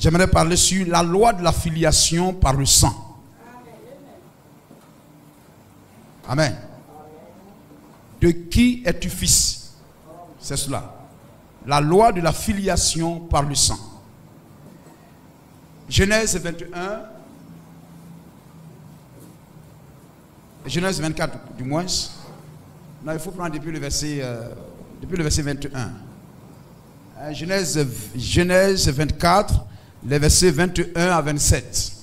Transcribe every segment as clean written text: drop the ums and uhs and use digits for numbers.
j'aimerais parler sur la loi de la filiation par le sang. Amen. De qui es-tu fils? C'est cela. La loi de la filiation par le sang. Genèse 21. Genèse 24 du moins. Non, il faut prendre depuis le verset 21. Genèse 24, les versets 21 à 27.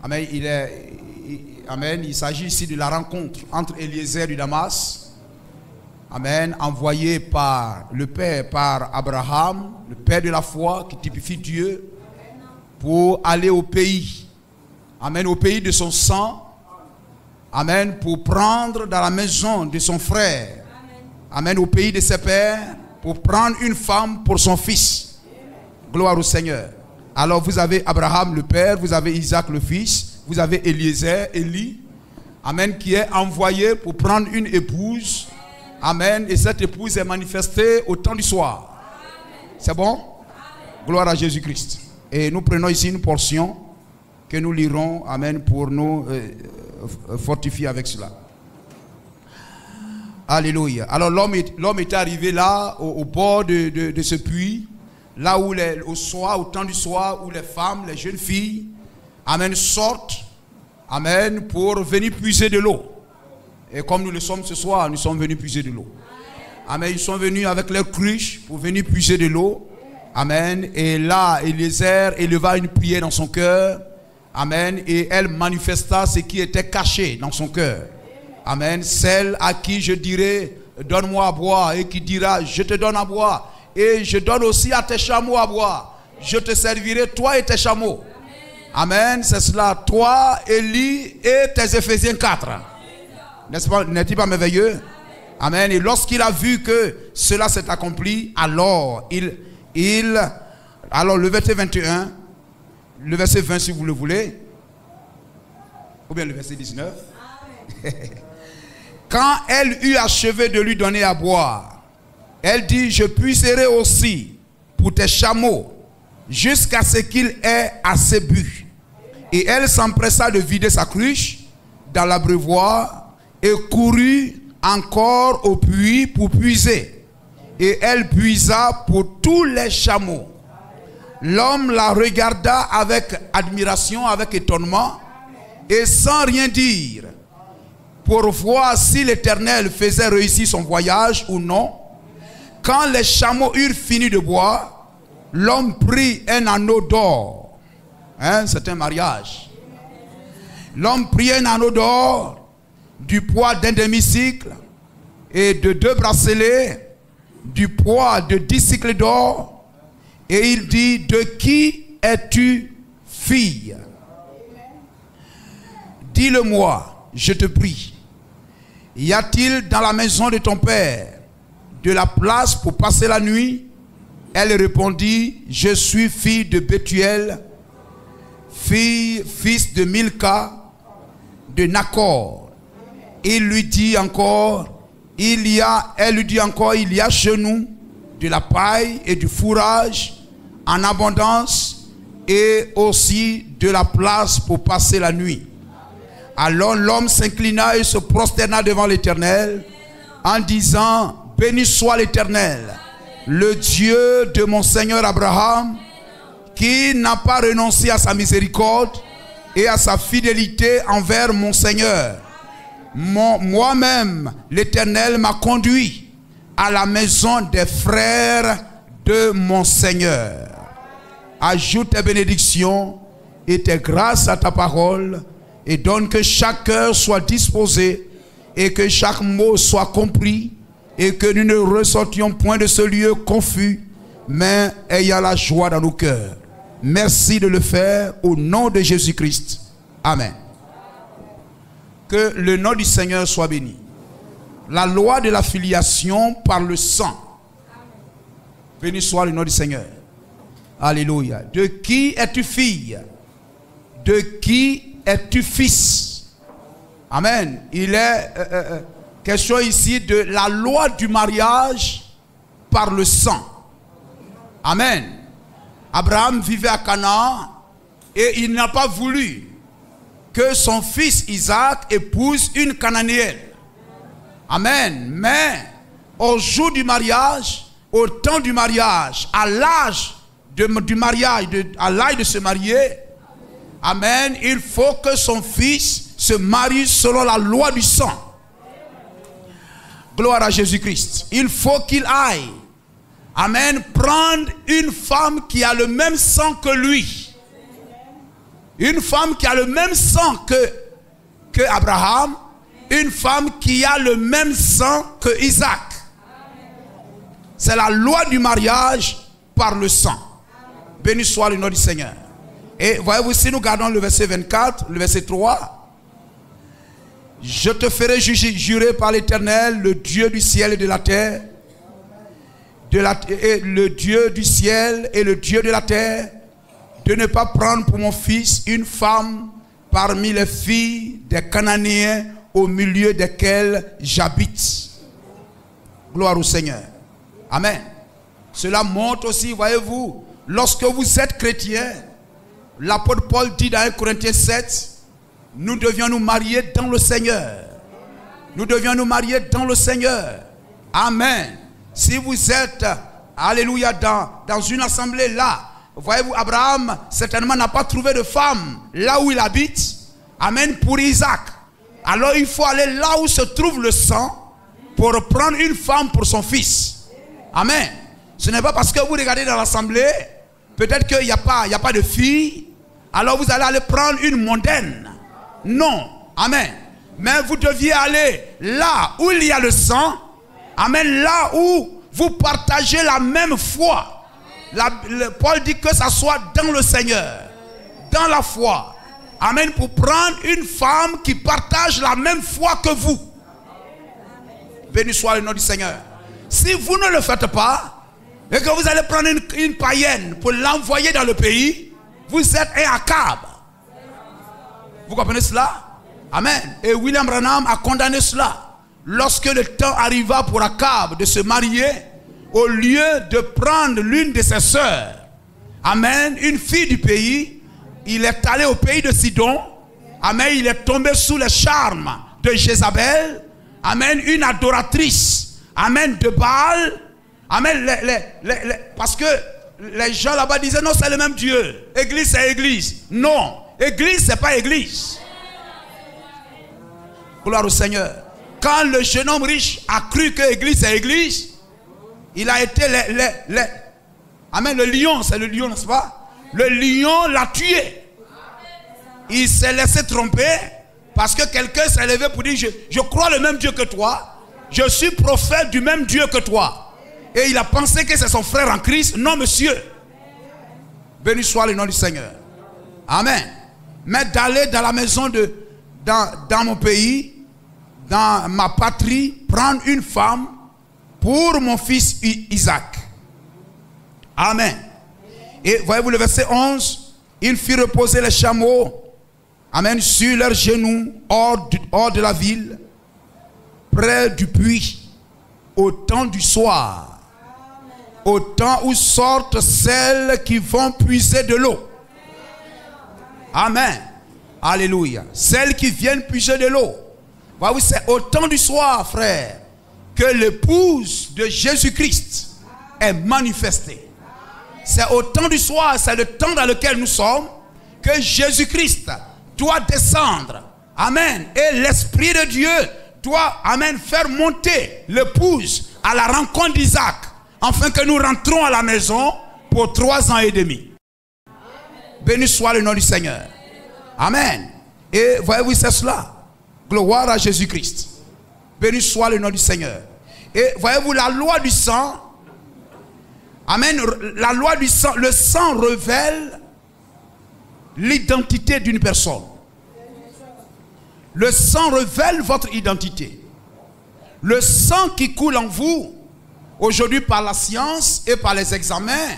Amen. Amen. Il s'agit ici de la rencontre entre Eliezer du Damas, amen, envoyé par le Père, par Abraham, le Père de la foi qui typifie Dieu, pour aller au pays, amen, au pays de son sang. Amen, pour prendre dans la maison de son frère, amen, au pays de ses pères, pour prendre une femme pour son fils. Gloire au Seigneur. Alors vous avez Abraham le père, vous avez Isaac le fils, vous avez Eliezer, Élie, amen, qui est envoyé pour prendre une épouse, amen, et cette épouse est manifestée au temps du soir. C'est bon? Gloire à Jésus-Christ. Et nous prenons ici une portion que nous lirons, amen, pour nous fortifier avec cela. Alléluia. Alors l'homme était arrivé là, au bord de ce puits, là où au soir, au temps du soir, où les femmes, les jeunes filles, amen, sortent, amen, pour venir puiser de l'eau. Et comme nous le sommes ce soir, nous sommes venus puiser de l'eau. Amen. Ils sont venus avec leurs cruches pour venir puiser de l'eau. Amen. Et là, Eliezer éleva une prière dans son cœur. Amen. Et elle manifesta ce qui était caché dans son cœur. Amen. Celle à qui je dirai, donne-moi à boire, et qui dira, je te donne à boire. Et je donne aussi à tes chameaux à boire. Je te servirai, toi et tes chameaux. Amen. C'est cela, toi, Élie et tes Éphésiens 4. N'est-ce pas, n'est-il pas merveilleux? Amen. Et lorsqu'il a vu que cela s'est accompli, alors alors le verset 21, le verset 20 si vous le voulez, ou bien le verset 19. Quand elle eut achevé de lui donner à boire, elle dit, je puiserai aussi pour tes chameaux jusqu'à ce qu'il ait assez bu. Et elle s'empressa de vider sa cruche dans l'abreuvoir et courut encore au puits pour puiser. Et elle puisa pour tous les chameaux. L'homme la regarda avec admiration, avec étonnement, et sans rien dire, pour voir si l'Éternel faisait réussir son voyage ou non. Quand les chameaux eurent fini de boire, l'homme prit un anneau d'or. Hein, c'est un mariage. L'homme prit un anneau d'or du poids d'un demi-cycle et de 2 bracelets du poids de 10 cycles d'or. Et il dit, de qui es-tu fille? Dis-le-moi, je te prie. Y a-t-il dans la maison de ton père de la place pour passer la nuit? Elle répondit, je suis fille de Bethuel, fils de Milka, de Nacor. Elle lui dit encore, il y a chez nous de la paille et du fourrage en abondance et aussi de la place pour passer la nuit. Alors l'homme s'inclina et se prosterna devant l'Éternel en disant, béni soit l'Éternel, le Dieu de mon Seigneur Abraham, qui n'a pas renoncé à sa miséricorde et à sa fidélité envers mon Seigneur. Moi-même, l'Éternel m'a conduit à la maison des frères de mon Seigneur. Ajoute tes bénédictions et tes grâces à ta parole, et donne que chaque cœur soit disposé et que chaque mot soit compris, et que nous ne ressortions point de ce lieu confus, mais ayant la joie dans nos cœurs. Merci de le faire au nom de Jésus-Christ. Amen. Que le nom du Seigneur soit béni. La loi de la filiation par le sang. Béni soit le nom du Seigneur. Alléluia. De qui es-tu fille? De qui es-tu fils? Amen. Il est question ici de la loi du mariage par le sang. Amen. Abraham vivait à Canaan et il n'a pas voulu que son fils Isaac épouse une Cananéenne. Amen. Mais au jour du mariage, au temps du mariage, à l'âge du mariage, à l'âge de se marier, amen, il faut que son fils se marie selon la loi du sang. Gloire à Jésus-Christ. Il faut qu'il aille, amen, prendre une femme qui a le même sang que lui. Une femme qui a le même sang que Abraham. Une femme qui a le même sang que Isaac. C'est la loi du mariage par le sang. Béni soit le nom du Seigneur. Et voyez-vous, si nous gardons le verset 24, le verset 3. Je te ferai jurer par l'Éternel, le Dieu du ciel et de la terre, le Dieu du ciel et le Dieu de la terre, de ne pas prendre pour mon fils une femme parmi les filles des Cananéens au milieu desquels j'habite. Gloire au Seigneur. Amen. Cela montre aussi, voyez-vous, lorsque vous êtes chrétien, l'apôtre Paul dit dans 1 Corinthiens 7, nous devions nous marier dans le Seigneur. Nous devions nous marier dans le Seigneur. Amen. Si vous êtes, alléluia, dans une assemblée là, voyez-vous, Abraham certainement n'a pas trouvé de femme là où il habite. Amen, pour Isaac. Alors il faut aller là où se trouve le sang pour prendre une femme pour son fils. Amen. Ce n'est pas parce que vous regardez dans l'assemblée, peut-être qu'il n'y a pas de fille, alors vous allez aller prendre une mondaine. Non. Amen. Mais vous deviez aller là où il y a le sang. Amen. Là où vous partagez la même foi. Paul dit que ça soit dans le Seigneur, dans la foi. Amen. Pour prendre une femme qui partage la même foi que vous. Béni soit le nom du Seigneur. Si vous ne le faites pas, et que vous allez prendre une païenne pour l'envoyer dans le pays, vous êtes un Akab. Vous comprenez cela? Amen. Et William Branham a condamné cela. Lorsque le temps arriva pour Akab de se marier, au lieu de prendre l'une de ses sœurs, amen, une fille du pays, il est allé au pays de Sidon. Amen. Il est tombé sous le charme de Jézabel. Amen. Une adoratrice. Amen. De Baal. Amen. Parce que les gens là-bas disaient non, c'est le même Dieu. Église, c'est église. Non. Église, c'est pas église. Gloire au Seigneur. Quand le jeune homme riche a cru que église, c'est église, il a été amen, le lion, c'est le lion, n'est-ce pas? Le lion l'a tué. Il s'est laissé tromper parce que quelqu'un s'est levé pour dire je crois le même Dieu que toi. Je suis prophète du même Dieu que toi. Et il a pensé que c'est son frère en Christ. Non, monsieur. Béni soit le nom du Seigneur. Amen. Mais d'aller dans la maison dans mon pays, dans ma patrie, prendre une femme pour mon fils Isaac. Amen. Et voyez-vous le verset 11, il fit reposer les chameaux, amen, sur leurs genoux, hors de la ville, près du puits, au temps du soir, au temps où sortent celles qui vont puiser de l'eau. Amen. Alléluia. Celles qui viennent puiser de l'eau. Voyez-vous, c'est au temps du soir, frère, que l'épouse de Jésus-Christ est manifestée. C'est au temps du soir, c'est le temps dans lequel nous sommes, que Jésus-Christ doit descendre. Amen. Et l'Esprit de Dieu doit, amen, faire monter l'épouse à la rencontre d'Isaac, afin que nous rentrons à la maison pour 3 ans et demi. Béni soit le nom du Seigneur. Amen. Et voyez-vous, c'est cela. Gloire à Jésus-Christ. Béni soit le nom du Seigneur. Et voyez-vous, la loi du sang, amen, la loi du sang, le sang révèle l'identité d'une personne. Le sang révèle votre identité. Le sang qui coule en vous, aujourd'hui par la science et par les examens,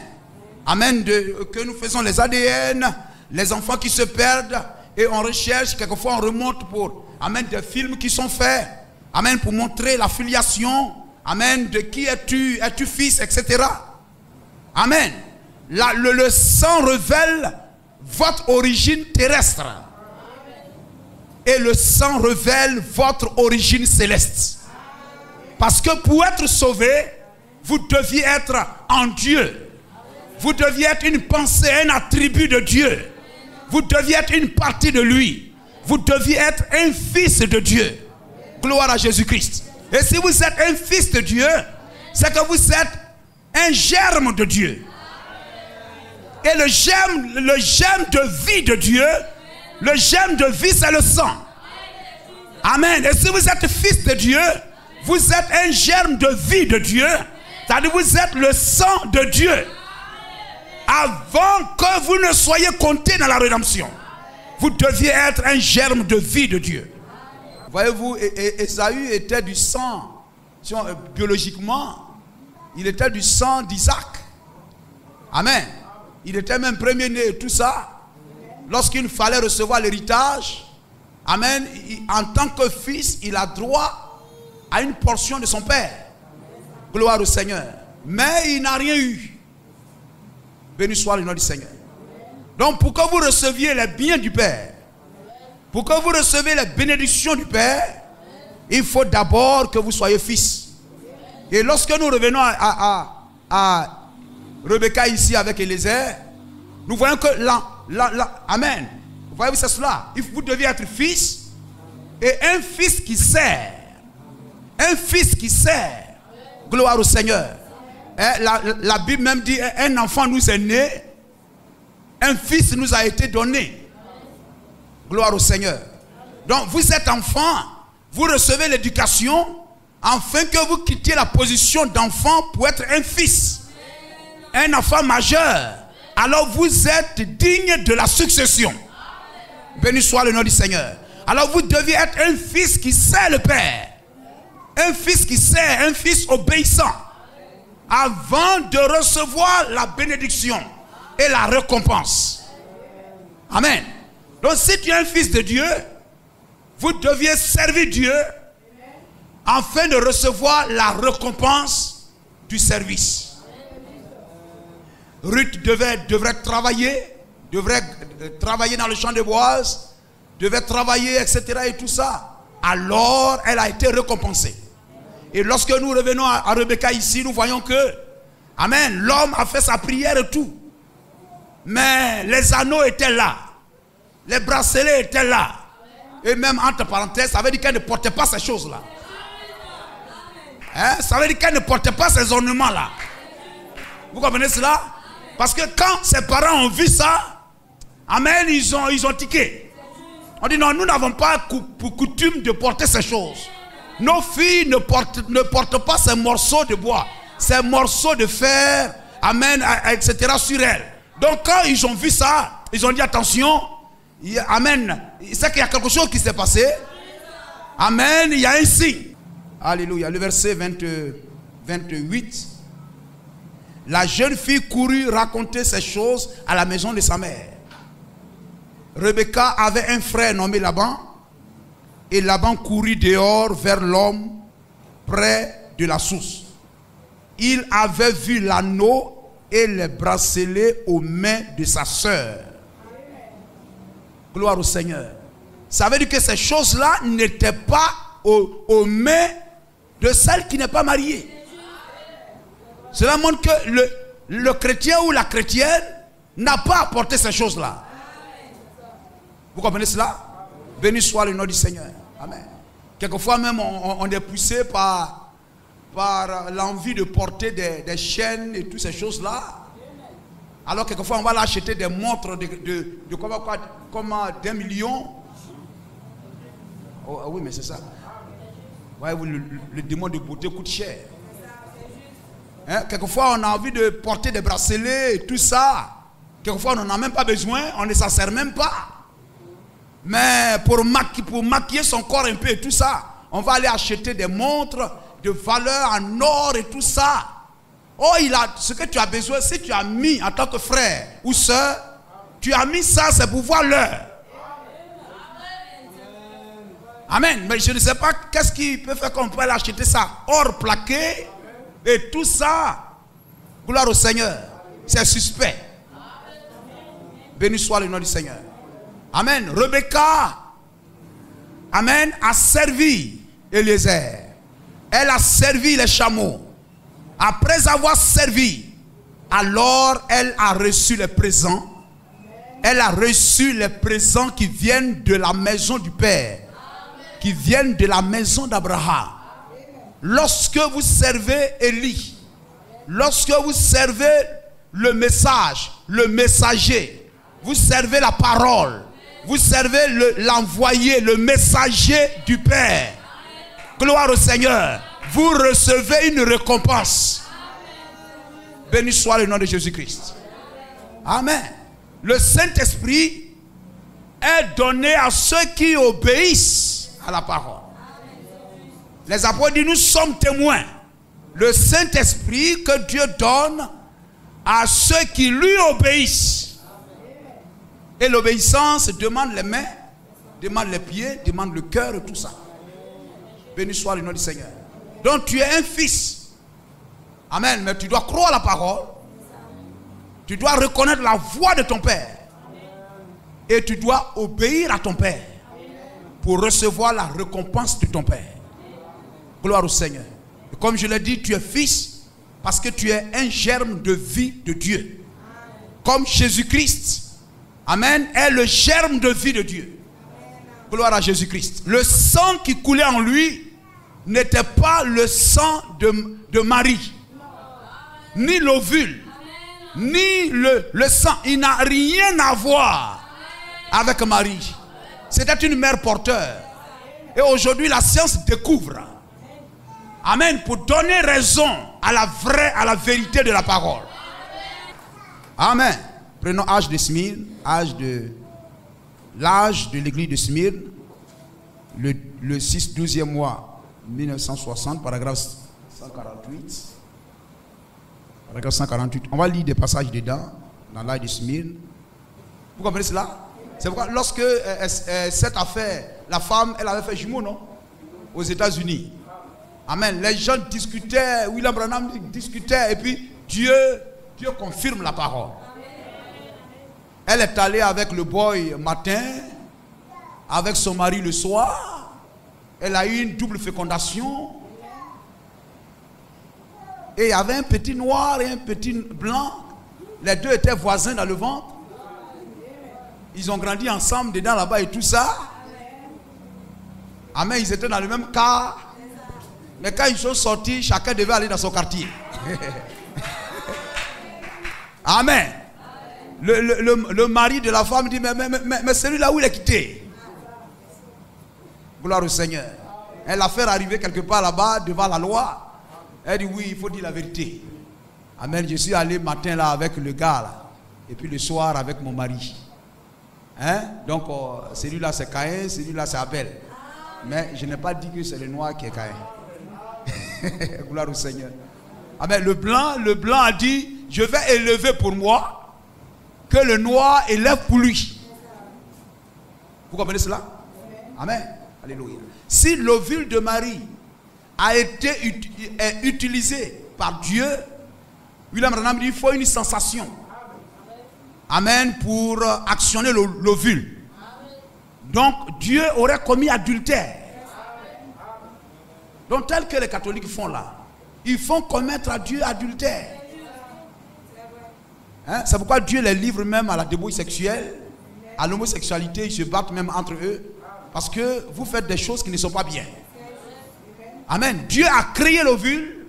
amen, que nous faisons les ADN, les enfants qui se perdent, et on recherche, quelquefois on remonte pour, amen, des films qui sont faits, amen, pour montrer la filiation, amen, de qui es-tu fils, etc. Amen. le sang révèle votre origine terrestre. Et le sang révèle votre origine céleste. Parce que pour être sauvé, vous deviez être en Dieu. Vous deviez être une pensée, un attribut de Dieu. Vous deviez être une partie de lui. Vous deviez être un fils de Dieu. Gloire à Jésus-Christ. Et si vous êtes un fils de Dieu, c'est que vous êtes un germe de Dieu. Et le germe de vie de Dieu, le germe de vie, c'est le sang. Amen. Et si vous êtes fils de Dieu, vous êtes un germe de vie de Dieu. C'est-à-dire vous êtes le sang de Dieu. Avant que vous ne soyez compté dans la rédemption, vous deviez être un germe de vie de Dieu. Voyez-vous, Ésaü était du sang, biologiquement, il était du sang d'Isaac. Amen. Il était même premier-né et tout ça. Lorsqu'il fallait recevoir l'héritage, amen, en tant que fils, il a droit à une portion de son père. Gloire au Seigneur. Mais il n'a rien eu. Béni soit le nom du Seigneur. Donc pour que vous receviez les biens du Père, pour que vous receviez les bénédictions du Père, il faut d'abord que vous soyez fils. Et lorsque nous revenons à Rebecca ici avec Eliezer, nous voyons que amen. Vous voyez, c'est cela. Vous deviez être fils, et un fils qui sert. Un fils qui sert. Gloire au Seigneur. La Bible même dit, un enfant nous est né, un fils nous a été donné. Gloire au Seigneur. Donc vous êtes enfant, vous recevez l'éducation, afin que vous quittiez la position d'enfant pour être un fils. Un enfant majeur. Alors vous êtes digne de la succession. Béni soit le nom du Seigneur. Alors vous deviez être un fils qui sert le Père. Un fils qui sert, un fils obéissant. Avant de recevoir la bénédiction et la récompense. Amen. Donc si tu es un fils de Dieu, vous deviez servir Dieu afin de recevoir la récompense du service. Ruth devrait travailler dans le champ de Boaz, devait travailler, etc. et tout ça. Alors, elle a été récompensée. Et lorsque nous revenons à Rebecca ici, nous voyons que, amen, l'homme a fait sa prière et tout. Mais les anneaux étaient là. Les bracelets étaient là. Et même entre parenthèses, ça veut dire qu'elle ne portait pas ces choses-là. Hein? Ça veut dire qu'elle ne portait pas ces ornements-là. Vous comprenez cela? Parce que quand ses parents ont vu ça, amen, ils ont tiqué. On dit non, nous n'avons pas pour coutume de porter ces choses. Nos filles ne portent pas ces morceaux de bois, ces morceaux de fer, amen, etc. sur elles. Donc quand ils ont vu ça, ils ont dit attention, amen, c'est qu'il y a quelque chose qui s'est passé. Amen, il y a un signe. Alléluia, le verset 28. La jeune fille courut raconter ces choses à la maison de sa mère. Rebecca avait un frère nommé Laban. Et Laban courut dehors vers l'homme près de la source. Il avait vu l'anneau et les bracelets aux mains de sa sœur. Gloire au Seigneur. Ça veut dire que ces choses-là n'étaient pas aux mains de celle qui n'est pas mariée. Cela montre que le chrétien ou la chrétienne n'a pas apporté ces choses-là. Vous comprenez cela? Béni soit le nom du Seigneur. Amen. Quelquefois même on est poussé par l'envie de porter des chaînes et toutes ces choses-là. Alors quelquefois on va l'acheter des montres de comme d'1 million. Oh, oui, mais c'est ça. Ouais, le démon de beauté coûte cher. Hein? Quelquefois on a envie de porter des bracelets et tout ça. Quelquefois on n'en a même pas besoin, on ne s'en sert même pas. Mais pour maquiller son corps un peu et tout ça, on va aller acheter des montres de valeur en or et tout ça. Oh, ce que tu as besoin, si tu as mis en tant que frère ou soeur, tu as mis ça, c'est pour voir l'heure. Amen. Mais je ne sais pas qu'est-ce qui peut faire qu'on peut aller acheter ça. Or plaqué et tout ça. Gloire au Seigneur. C'est suspect. Béni soit le nom du Seigneur. Amen. Rebecca, amen, a servi Eliezer. Elle a servi les chameaux. Après avoir servi, alors elle a reçu les présents. Elle a reçu les présents qui viennent de la maison du Père, qui viennent de la maison d'Abraham. Lorsque vous servez Élie, lorsque vous servez le message, le messager, vous servez la parole, vous servez l'envoyé, le messager du Père. Gloire au Seigneur. Vous recevez une récompense. Béni soit le nom de Jésus-Christ. Amen. Le Saint-Esprit est donné à ceux qui obéissent à la parole. Les apôtres disent, nous sommes témoins. Le Saint-Esprit que Dieu donne à ceux qui lui obéissent. Et l'obéissance demande les mains, demande les pieds, demande le cœur et tout ça. Béni soit le nom du Seigneur. Donc tu es un fils. Amen. Mais tu dois croire la parole. Tu dois reconnaître la voix de ton Père. Et tu dois obéir à ton Père pour recevoir la récompense de ton Père. Gloire au Seigneur. Et comme je l'ai dit, tu es fils parce que tu es un germe de vie de Dieu. Comme Jésus-Christ, amen, est le germe de vie de Dieu. Gloire à Jésus-Christ. Le sang qui coulait en lui n'était pas le sang de Marie, ni l'ovule, ni le sang. Il n'a rien à voir avec Marie. C'était une mère porteur. Et aujourd'hui, la science découvre. Amen. Pour donner raison à la vérité de la parole. Amen. Prenons l'âge de Smyrne, l'âge de l'église de Smyrne, le 6-12e mois 1960, paragraphe 148. Paragraphe 148. On va lire des passages dedans, dans l'âge de Smyrne. Vous comprenez cela? C'est pourquoi lorsque cette affaire, la femme, elle avait fait jumeau, non? Aux États-Unis. Amen. Les gens discutaient, William Branham discutait, et puis Dieu confirme la parole. Elle est allée avec le boy matin, avec son mari le soir. Elle a eu une double fécondation. Et il y avait un petit noir et un petit blanc. Les deux étaient voisins dans le ventre. Ils ont grandi ensemble dedans là-bas et tout ça. Amen, ils étaient dans le même car. Mais quand ils sont sortis, chacun devait aller dans son quartier. Amen. Le mari de la femme dit, mais celui-là où il est quitté? Gloire au Seigneur. Elle l'a fait arriver quelque part là-bas devant la loi. Elle dit oui, il faut dire la vérité. Amen. Je suis allé matin là avec le gars là. Et puis le soir avec mon mari. Hein? Donc celui-là c'est Caïn, celui-là c'est Abel. Mais je n'ai pas dit que c'est le noir qui est Caïn. Gloire au Seigneur. Amen. Le blanc a dit, je vais élever pour moi que le noir élève pour lui. Vous comprenez cela? Amen. Alléluia. Si l'ovule de Marie a été utilisé par Dieu, William Branham dit il faut une sensation. Amen. Pour actionner l'ovule. Donc Dieu aurait commis adultère. Donc tel que les catholiques font là, ils font commettre à Dieu adultère. Hein? C'est pourquoi Dieu les livre même à la débauche sexuelle, à l'homosexualité, ils se battent même entre eux. Parce que vous faites des choses qui ne sont pas bien. Amen. Dieu a créé l'ovule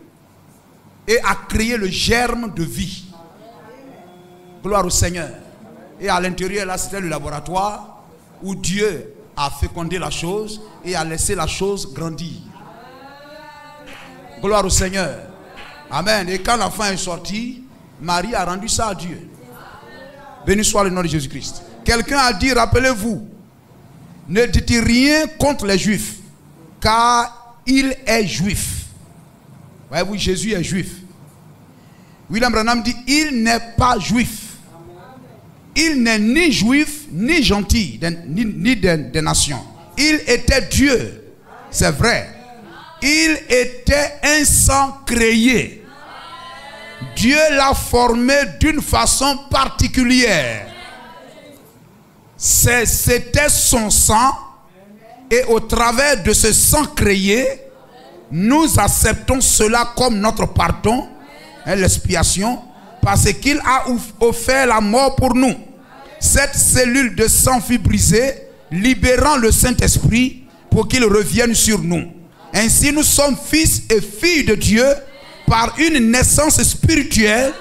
et a créé le germe de vie. Gloire au Seigneur. Et à l'intérieur, là, c'était le laboratoire où Dieu a fécondé la chose et a laissé la chose grandir. Gloire au Seigneur. Amen. Et quand l'enfant est sorti, Marie a rendu ça à Dieu. Béni soit le nom de Jésus-Christ. Quelqu'un a dit, rappelez-vous, ne dites rien contre les Juifs, car il est juif. Voyez-vous, Jésus est juif. William Branham dit, il n'est pas juif. Il n'est ni juif, ni gentil, ni des nations. Il était Dieu, c'est vrai. Il était un sang créé. Dieu l'a formé d'une façon particulière. C'était son sang, et au travers de ce sang créé, nous acceptons cela comme notre pardon, l'expiation, parce qu'il a offert la mort pour nous. Cette cellule de sang fut brisée, libérant le Saint-Esprit pour qu'il revienne sur nous. Ainsi, nous sommes fils et filles de Dieu par une naissance spirituelle.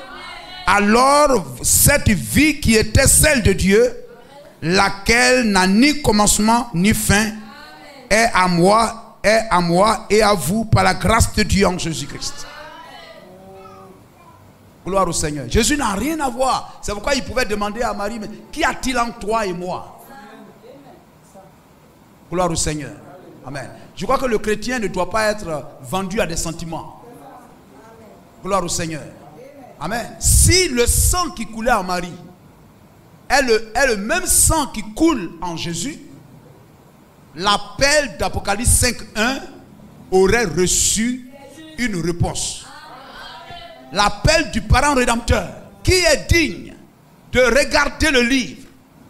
Alors, cette vie qui était celle de Dieu, laquelle n'a ni commencement ni fin, est à moi et à vous par la grâce de Dieu en Jésus-Christ. Gloire au Seigneur. Jésus n'a rien à voir. C'est pourquoi il pouvait demander à Marie, mais qu'y a-t-il entre toi et moi? Gloire au Seigneur. Amen. Je crois que le chrétien ne doit pas être vendu à des sentiments. Gloire au Seigneur. Amen. Si le sang qui coulait en Marie est le même sang qui coule en Jésus, l'appel d'Apocalypse 5.1 aurait reçu une réponse. L'appel du parent rédempteur, qui est digne de regarder le livre,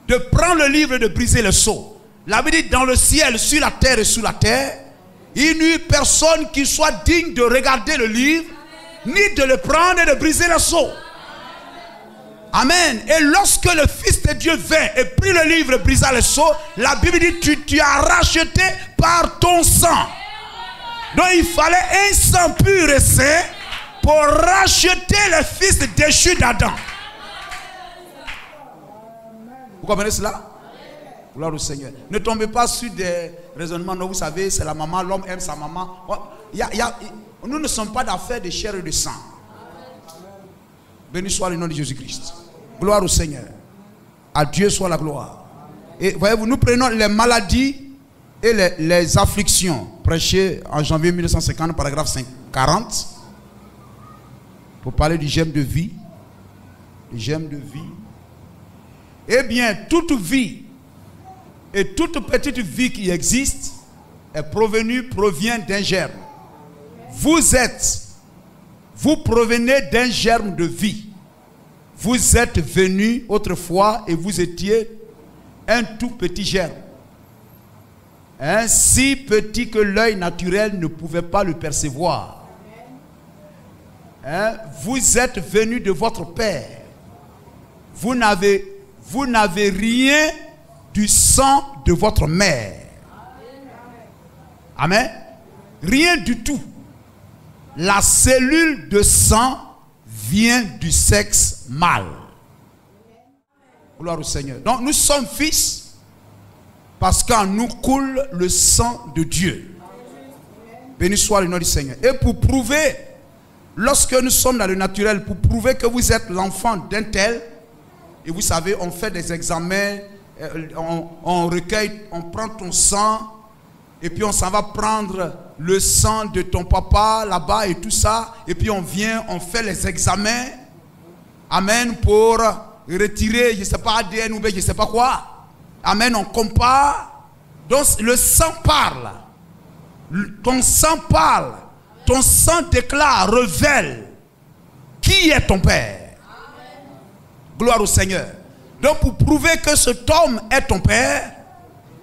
de prendre le livre et de briser le sceau. La Bible dit, dans le ciel, sur la terre et sous la terre, il n'y eut personne qui soit digne de regarder le livre, ni de le prendre et de briser le sceau. Amen. Et lorsque le Fils de Dieu vint et prit le livre et brisa le sceau, la Bible dit, tu as racheté par ton sang. Donc il fallait un sang pur et saint pour racheter le fils déchu d'Adam. Vous comprenez cela? Gloire au Seigneur. Ne tombez pas sur des raisonnements. Non, vous savez, c'est la maman, l'homme aime sa maman. Nous ne sommes pas d'affaires de chair et de sang. Béni soit le nom de Jésus-Christ. Gloire au Seigneur. À Dieu soit la gloire. Et voyez-vous, nous prenons les maladies et les afflictions prêchées en janvier 1950, paragraphe 40. Pour parler du germe de vie. Du germe de vie. Eh bien, toute vie et toute petite vie qui existe provient d'un germe. Vous provenez d'un germe de vie. Vous êtes venu autrefois et vous étiez un tout petit germe. Si petit que l'œil naturel ne pouvait pas le percevoir. Vous êtes venu de votre père. Vous n'avez rien du sang de votre mère. Amen. Rien du tout. La cellule de sang vient du sexe mâle. Gloire au Seigneur. Donc nous sommes fils parce qu'en nous coule le sang de Dieu. Béni soit le nom du Seigneur. Et pour prouver, lorsque nous sommes dans le naturel, pour prouver que vous êtes l'enfant d'un tel, et vous savez, on fait des examens, on recueille, on prend ton sang, et puis on s'en va prendre le sang de ton papa là-bas et tout ça, et puis on vient, on fait les examens, amen, pour retirer, je ne sais pas, ADN ou bien je ne sais pas quoi, amen, on compare, donc le sang parle, ton sang parle, ton sang déclare, révèle qui est ton père. Gloire au Seigneur. Donc pour prouver que cet homme est ton père,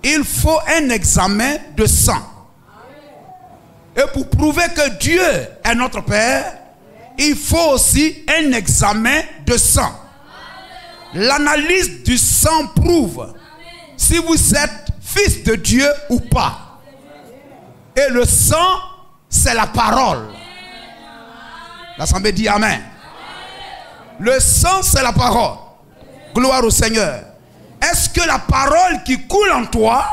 il faut un examen de sang. Et pour prouver que Dieu est notre père, il faut aussi un examen de sang. L'analyse du sang prouve si vous êtes fils de Dieu ou pas. Et le sang, c'est la parole. L'assemblée dit amen. Le sang, c'est la parole. Gloire au Seigneur. Est-ce que la parole qui coule en toi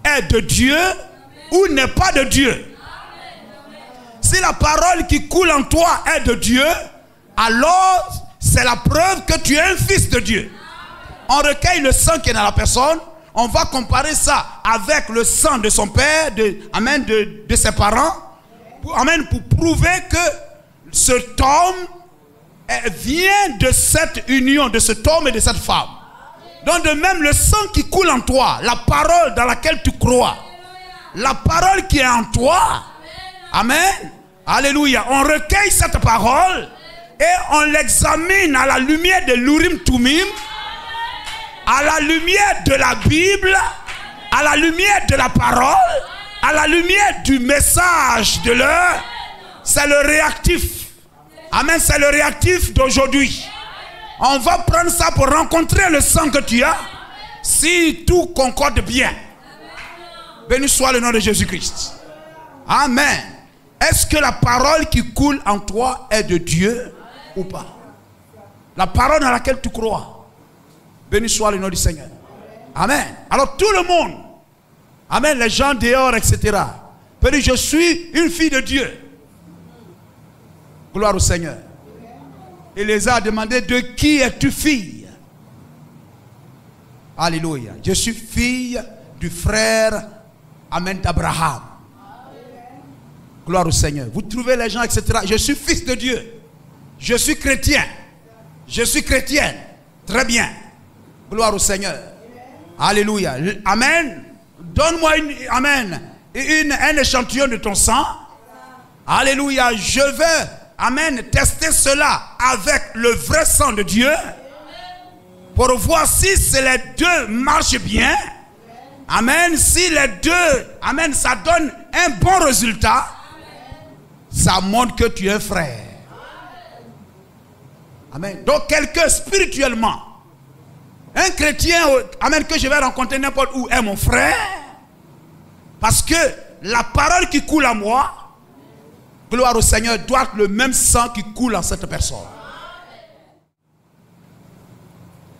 est de Dieu ou n'est pas de Dieu? Si la parole qui coule en toi est de Dieu, alors c'est la preuve que tu es un fils de Dieu. On recueille le sang qui est dans la personne, on va comparer ça avec le sang de son père, de ses parents, pour prouver que cet homme vient de cette union, de cet homme et de cette femme. Donc de même, le sang qui coule en toi, la parole dans laquelle tu crois, la parole qui est en toi, amen, alléluia, on recueille cette parole et on l'examine à la lumière de l'Urim Tumim, à la lumière de la Bible, à la lumière de la parole, à la lumière du message de l'heure, c'est le réactif. Amen, c'est le réactif d'aujourd'hui. On va prendre ça pour rencontrer le sang que tu as, si tout concorde bien. Béni soit le nom de Jésus-Christ. Amen. Est-ce que la parole qui coule en toi est de Dieu ou pas? La parole dans laquelle tu crois. Béni soit le nom du Seigneur. Amen. Alors tout le monde, amen, les gens dehors, etc. peut dire, je suis une fille de Dieu. Gloire au Seigneur. Il les a demandé, de qui es-tu fille? Alléluia. Je suis fille du frère, amen, d'Abraham. Gloire au Seigneur. Vous trouvez les gens, etc. Je suis fils de Dieu. Je suis chrétien. Je suis chrétienne. Très bien. Gloire au Seigneur. Alléluia. Amen. Donne-moi un échantillon de ton sang. Alléluia. Je veux, amen, tester cela avec le vrai sang de Dieu. Pour voir si les deux marchent bien. Amen. Si les deux, amen, ça donne un bon résultat. Ça montre que tu es un frère. Amen. Donc quelqu'un spirituellement, un chrétien, amen, que je vais rencontrer n'importe où est mon frère. Parce que la parole qui coule à moi, gloire au Seigneur, doit être le même sang qui coule en cette personne.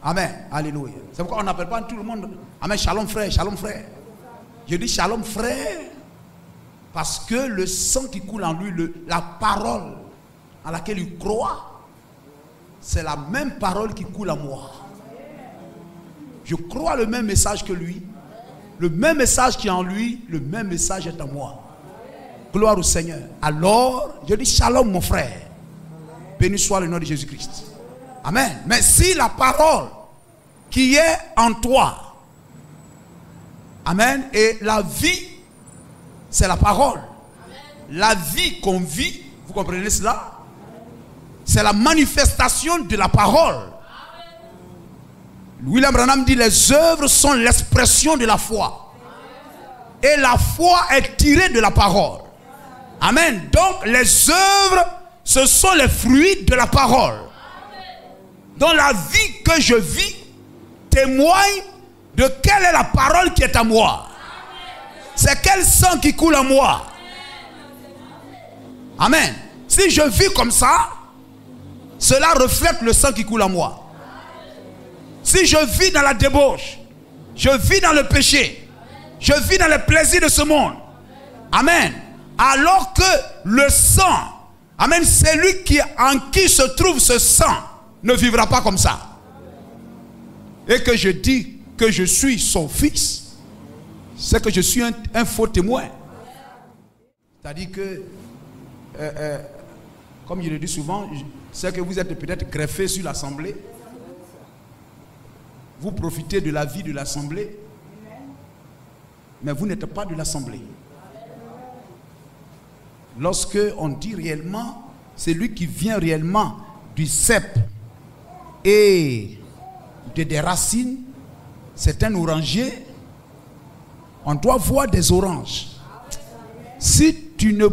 Amen. Alléluia. C'est pourquoi on n'appelle pas tout le monde. Amen. Shalom frère, shalom frère. Je dis shalom frère. Parce que le sang qui coule en lui, la parole en laquelle il croit, c'est la même parole qui coule en moi. Je crois le même message que lui. Le même message qui est en lui, le même message est en moi. Gloire au Seigneur. Alors, je dis shalom mon frère. Béni soit le nom de Jésus-Christ. Amen. Mais si la parole qui est en toi, amen, et la vie, c'est la parole. La vie qu'on vit, vous comprenez cela? C'est la manifestation de la parole. William Branham dit, les œuvres sont l'expression de la foi. Et la foi est tirée de la parole. Amen. Donc les œuvres, ce sont les fruits de la parole. Donc la vie que je vis témoigne de quelle est la parole qui est à moi. C'est quel sang qui coule en moi. Amen. Si je vis comme ça, cela reflète le sang qui coule en moi. Si je vis dans la débauche, je vis dans le péché, je vis dans les plaisirs de ce monde. Amen. Alors que le sang, amen, celui en qui se trouve ce sang ne vivra pas comme ça. Et que je dis que je suis son fils, c'est que je suis un faux témoin. C'est-à-dire que, comme je le dis souvent, c'est que vous êtes peut-être greffé sur l'assemblée. Vous profitez de la vie de l'assemblée, mais vous n'êtes pas de l'assemblée. Lorsque on dit réellement, c'est lui qui vient réellement du cep et des racines, c'est un oranger. On doit voir des oranges. Si tu ne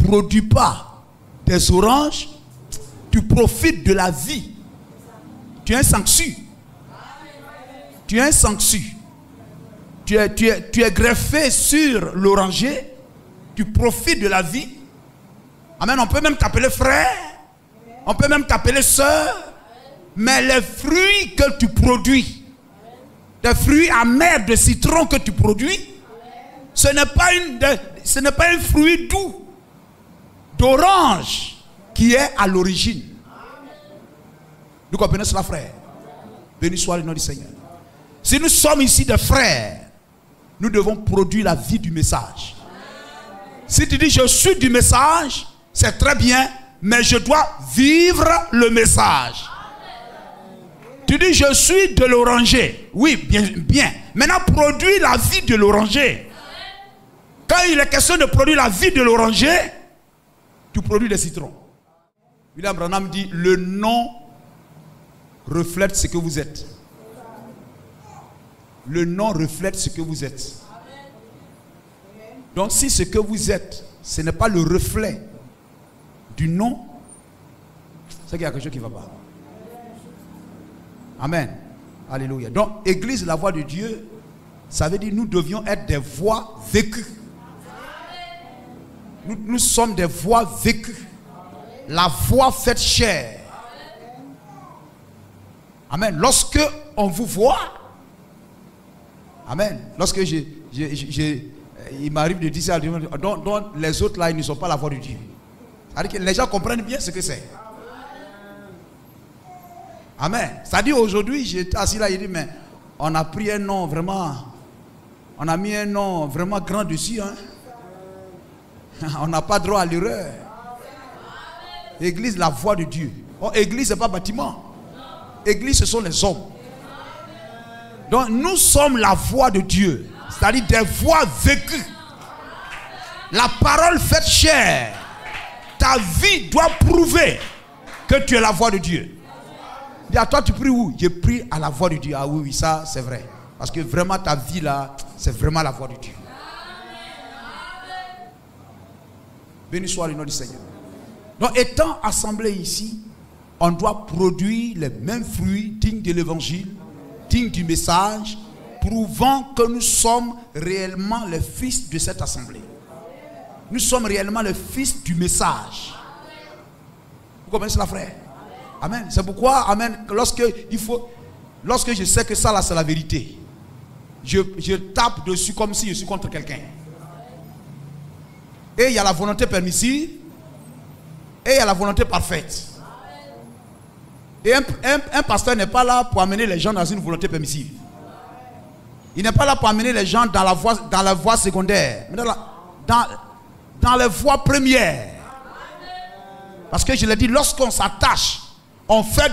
produis pas des oranges, tu profites de la vie. Tu es un sanctu. Tu es un sanctu. Tu es greffé sur l'oranger. Tu profites de la vie. Amen. On peut même t'appeler frère. On peut même t'appeler sœur. Mais les fruits que tu produis, des fruits amers de citron que tu produis, ce n'est pas un fruit doux d'orange qui est à l'origine. Nous comprenons cela, frère. Béni soit le nom du Seigneur. Si nous sommes ici des frères, nous devons produire la vie du message. Si tu dis je suis du message, c'est très bien, mais je dois vivre le message. Tu dis je suis de l'oranger. Oui, bien, bien. Maintenant, produis la vie de l'oranger. Quand il est question de produire la vie de l'oranger, tu produis des citrons. William Branham dit, le nom reflète ce que vous êtes. Le nom reflète ce que vous êtes. Donc si ce que vous êtes, ce n'est pas le reflet du nom, c'est qu'il y a quelque chose qui ne va pas. Amen. Alléluia. Donc, Église, la voix de Dieu, ça veut dire nous devions être des voix vécues. Nous sommes des voix vécues. La voix faite chair. Amen. Lorsque on vous voit, amen. Lorsque il m'arrive de dire ça, donc les autres là, ils ne sont pas la voix de Dieu. C'est-à-dire que les gens comprennent bien ce que c'est. Amen. C'est-à-dire aujourd'hui, j'étais assis là, il dit, mais on a pris un nom vraiment, on a mis un nom vraiment grand dessus. Hein? On n'a pas droit à l'erreur. Église, la voix de Dieu. Oh, église, ce n'est pas bâtiment. Église, ce sont les hommes. Donc, nous sommes la voix de Dieu. C'est-à-dire des voix vécues. La parole faite chair. Ta vie doit prouver que tu es la voix de Dieu. Dis à toi, tu pries où? Je prie à la voix de Dieu. Ah oui, oui, ça c'est vrai. Parce que vraiment ta vie là, c'est vraiment la voix de Dieu. Béni soit le nom du Seigneur. Donc étant assemblés ici, on doit produire les mêmes fruits dignes de l'évangile, dignes du message, prouvant que nous sommes réellement les fils de cette assemblée. Nous sommes réellement les fils du message. Vous comprenez cela, frère? Amen. C'est pourquoi, amen, lorsque je sais que ça là c'est la vérité, je tape dessus comme si je suis contre quelqu'un. Et il y a la volonté permissive et il y a la volonté parfaite. Et un pasteur n'est pas là pour amener les gens dans une volonté permissive. Il n'est pas là pour amener les gens dans la voie secondaire, mais dans les voies premières. Parce que je l'ai dit, lorsqu'on s'attache, on fait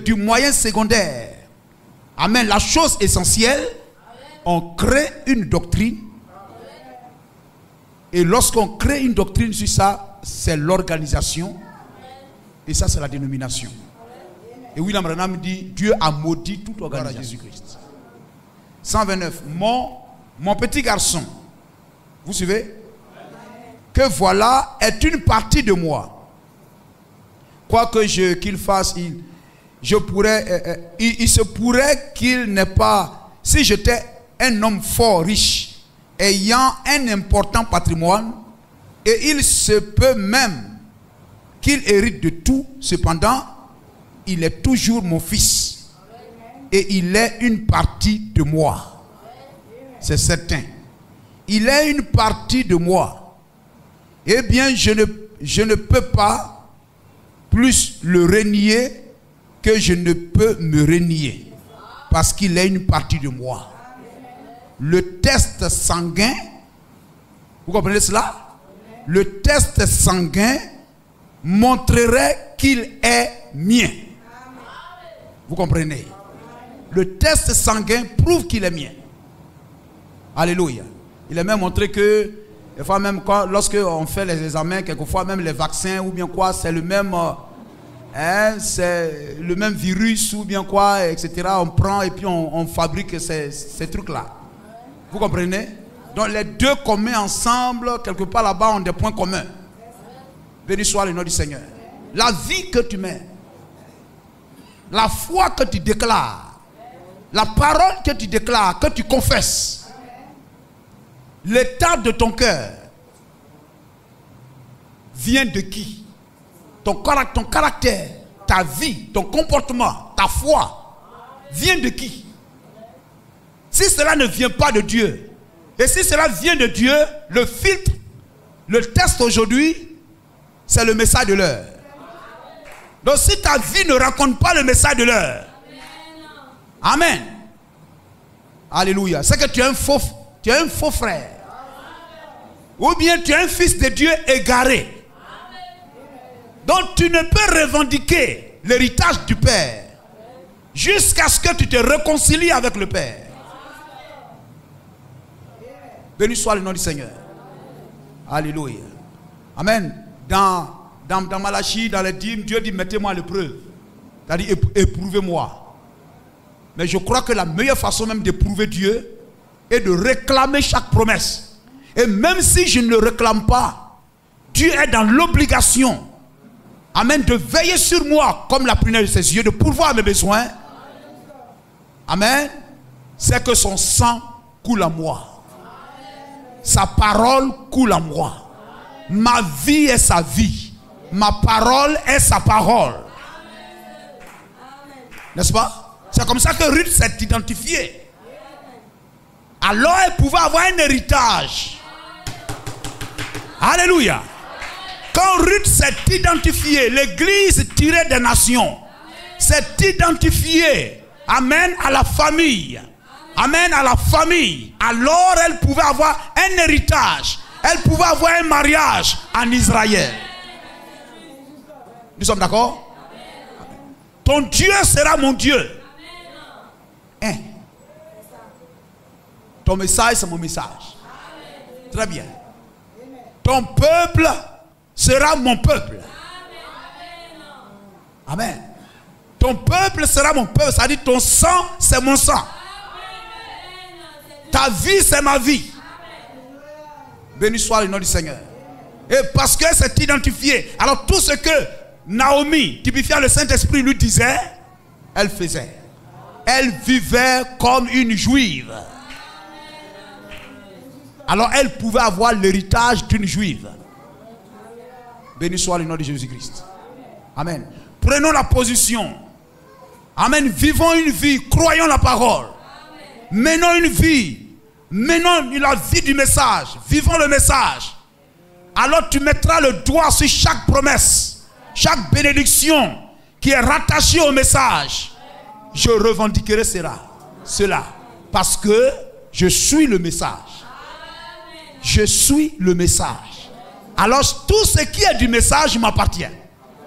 du moyen secondaire. Amen. La chose essentielle, on crée une doctrine. Et lorsqu'on crée une doctrine sur ça, c'est l'organisation. Et ça, c'est la dénomination. Et William Branham dit, Dieu a maudit toute organisation. Jésus-Christ. 129. Mon petit garçon, vous suivez? Que voilà est une partie de moi. Quoi que qu'il fasse, il se pourrait qu'il n'ait pas, si j'étais un homme fort riche, ayant un important patrimoine, et il se peut même qu'il hérite de tout, cependant, il est toujours mon fils. Et il est une partie de moi. C'est certain. Il est une partie de moi. Eh bien, je ne peux pas plus le renier que je ne peux me renier. Parce qu'il est une partie de moi. Le test sanguin, vous comprenez cela? Le test sanguin montrerait qu'il est mien. Vous comprenez? Le test sanguin prouve qu'il est mien. Alléluia. Il est même montré que, des fois même lorsque on fait les examens, quelquefois même les vaccins ou bien quoi, c'est le même, c'est le même virus ou bien quoi, etc. On prend et puis on fabrique ces trucs-là. Vous comprenez? Donc les deux qu'on met ensemble, quelque part là-bas, ont des points communs. Béni soit le nom du Seigneur. La vie que tu mets, la foi que tu déclares, la parole que tu déclares, que tu confesses, l'état de ton cœur vient de qui? Ton caractère, ta vie, ton comportement, ta foi vient de qui? Si cela ne vient pas de Dieu, et si cela vient de Dieu, le filtre, le test aujourd'hui, c'est le message de l'heure. Donc si ta vie ne raconte pas le message de l'heure, amen. Alléluia. C'est que tu es un faux frère. Ou bien tu es un fils de Dieu égaré. Donc tu ne peux revendiquer l'héritage du Père jusqu'à ce que tu te réconcilies avec le Père. Béni soit le nom du Seigneur. Alléluia. Amen. Dans dans Malachie, dans les dîmes, Dieu dit mettez-moi à l'épreuve. C'est-à-dire éprouvez-moi. Mais je crois que la meilleure façon même d'éprouver Dieu est de réclamer chaque promesse. Et même si je ne le réclame pas, Dieu est dans l'obligation, amen, de veiller sur moi comme la prunelle de ses yeux, de pourvoir mes besoins. Amen. C'est que son sang coule à moi. Sa parole coule à moi. Ma vie est sa vie. Ma parole est sa parole. N'est-ce pas? C'est comme ça que Ruth s'est identifiée. Alors elle pouvait avoir un héritage. Alléluia. Quand Ruth s'est identifiée, l'église tirée des nations s'est identifiée, amen, à la famille. Amen, à la famille. Alors elle pouvait avoir un héritage. Elle pouvait avoir un mariage en Israël. Nous sommes d'accord? Ton Dieu sera mon Dieu. Hein? Ton message, c'est mon message. Très bien. Ton peuple sera mon peuple. Amen. Ton peuple sera mon peuple. Ça dit ton sang, c'est mon sang. Ta vie, c'est ma vie. Béni soit le nom du Seigneur. Et parce qu'elle s'est identifiée, alors tout ce que Naomi, typifiant le Saint-Esprit, lui disait, elle faisait. Elle vivait comme une juive. Alors elle pouvait avoir l'héritage d'une juive. Béni soit le nom de Jésus-Christ. Amen. Prenons la position. Amen. Vivons une vie, croyons la parole. Menons une vie. Menons la vie du message. Vivons le message. Alors tu mettras le doigt sur chaque promesse, chaque bénédiction qui est rattachée au message. Je revendiquerai cela. Parce que je suis le message. Je suis le message. Alors tout ce qui est du message m'appartient.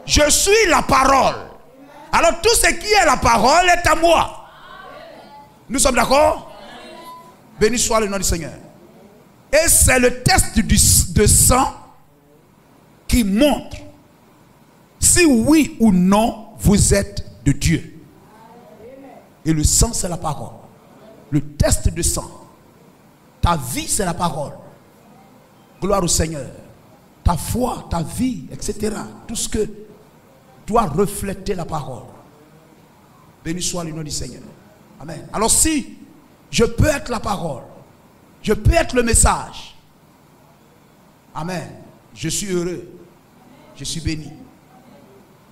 Je suis la parole. Alors tout ce qui est la parole est à moi. Nous sommes d'accord? Béni soit le nom du Seigneur. Et c'est le test de sang qui montre si oui ou non vous êtes de Dieu. Et le sang, c'est la parole. Le test de sang. Ta vie, c'est la parole. Gloire au Seigneur. Ta foi, ta vie, etc. Tout ce que doit refléter la parole. Béni soit le nom du Seigneur. Amen. Alors si je peux être la parole, je peux être le message. Amen. Je suis heureux. Je suis béni.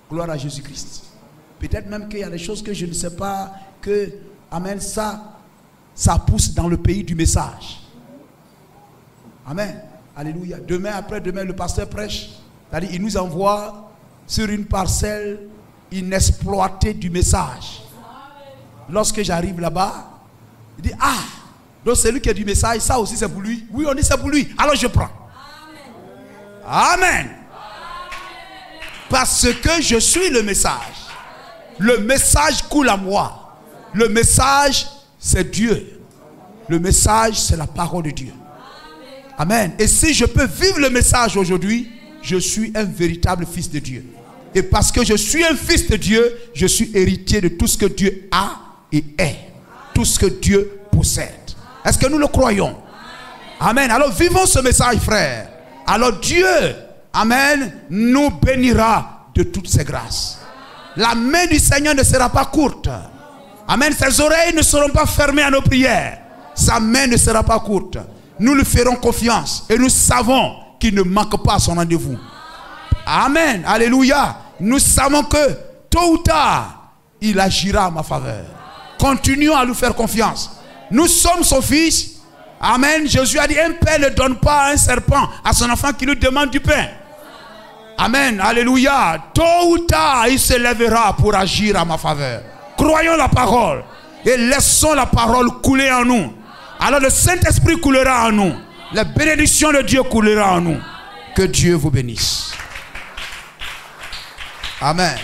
Gloire à Jésus-Christ. Peut-être même qu'il y a des choses que je ne sais pas, que, amen, ça pousse dans le pays du message. Amen. Alléluia. Demain, après-demain, le pasteur prêche. C'est-à-dire, il nous envoie sur une parcelle inexploitée du message. Lorsque j'arrive là-bas, il dit, ah, donc c'est lui qui a du message, ça aussi c'est pour lui. Oui, on dit c'est pour lui. Alors je prends. Amen. Parce que je suis le message. Le message coule à moi. Le message, c'est Dieu. Le message, c'est la parole de Dieu. Amen. Et si je peux vivre le message aujourd'hui, je suis un véritable fils de Dieu. Et parce que je suis un fils de Dieu, je suis héritier de tout ce que Dieu a et est. Tout ce que Dieu possède. Est-ce que nous le croyons? Amen. Alors vivons ce message, frère. Alors Dieu, amen, nous bénira de toutes ses grâces. La main du Seigneur ne sera pas courte. Amen. Ses oreilles ne seront pas fermées à nos prières. Sa main ne sera pas courte. Nous lui ferons confiance et nous savons qu'il ne manque pas à son rendez-vous. Amen. Alléluia. Nous savons que tôt ou tard, il agira en ma faveur. Continuons à lui faire confiance. Nous sommes son fils. Amen. Jésus a dit, un père ne donne pas un serpent à son enfant qui lui demande du pain. Amen. Alléluia. Tôt ou tard, il se lèvera pour agir en ma faveur. Croyons la parole et laissons la parole couler en nous. Alors le Saint-Esprit coulera en nous. La bénédiction de Dieu coulera en nous. Que Dieu vous bénisse. Amen.